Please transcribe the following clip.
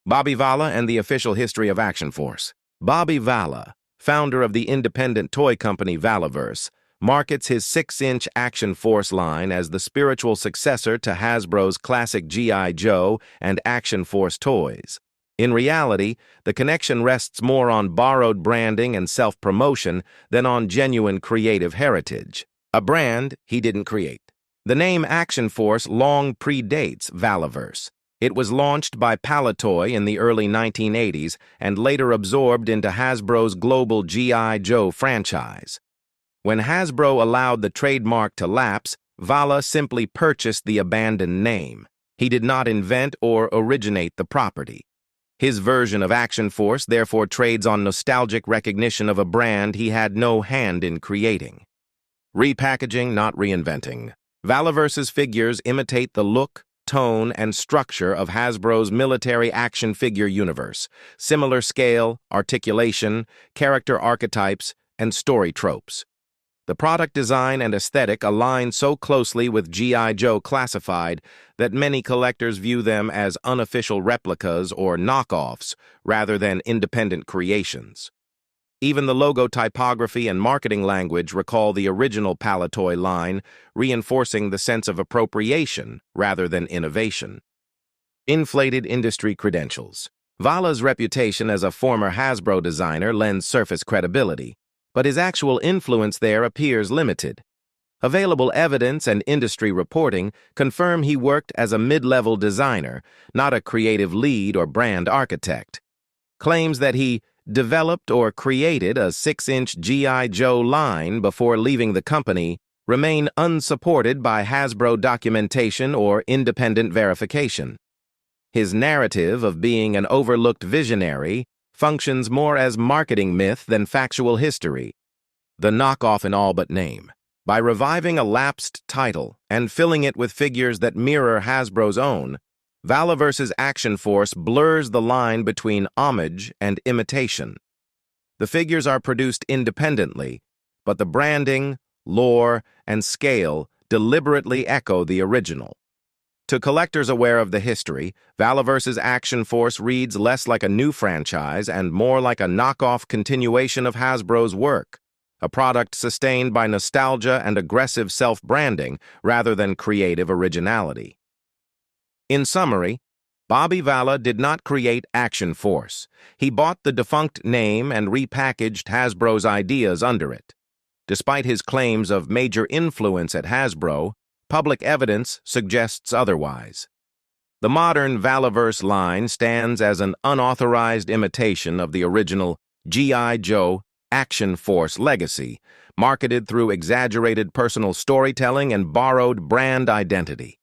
Bobby Vala and the Official History of Action Force. Bobby Vala, founder of the independent toy company Valaverse, markets his 6-inch Action Force line as the spiritual successor to Hasbro's classic G.I. Joe and Action Force toys. In reality, the connection rests more on borrowed branding and self-promotion than on genuine creative heritage. A brand he didn't create. The name Action Force long predates Valaverse. It was launched by Palitoy in the early 1980s and later absorbed into Hasbro's global G.I. Joe franchise. When Hasbro allowed the trademark to lapse, Vala simply purchased the abandoned name. He did not invent or originate the property. His version of Action Force therefore trades on nostalgic recognition of a brand he had no hand in creating. Repackaging, not reinventing. Valaverse's figures imitate the look, tone, and structure of Hasbro's military action figure universe. Similar scale, articulation, character archetypes, and story tropes. The product design and aesthetic align so closely with G.I. Joe Classified that many collectors view them as unofficial replicas or knockoffs rather than independent creations. Even the logo typography and marketing language recall the original Palitoy line, reinforcing the sense of appropriation rather than innovation. Inflated industry credentials. Vala's reputation as a former Hasbro designer lends surface credibility, but his actual influence there appears limited. Available evidence and industry reporting confirm he worked as a mid-level designer, not a creative lead or brand architect. Claims that he developed or created a 6-inch G.I. Joe line before leaving the company remain unsupported by Hasbro documentation or independent verification. His narrative of being an overlooked visionary functions more as marketing myth than factual history. The knockoff in all but name. By reviving a lapsed title and filling it with figures that mirror Hasbro's own, Valaverse's Action Force blurs the line between homage and imitation. The figures are produced independently, but the branding, lore, and scale deliberately echo the original. To collectors aware of the history, Valaverse's Action Force reads less like a new franchise and more like a knockoff continuation of Hasbro's work, a product sustained by nostalgia and aggressive self-branding rather than creative originality. In summary, Bobby Vala did not create Action Force. He bought the defunct name and repackaged Hasbro's ideas under it. Despite his claims of major influence at Hasbro, public evidence suggests otherwise. The modern Valaverse line stands as an unauthorized imitation of the original G.I. Joe Action Force legacy, marketed through exaggerated personal storytelling and borrowed brand identity.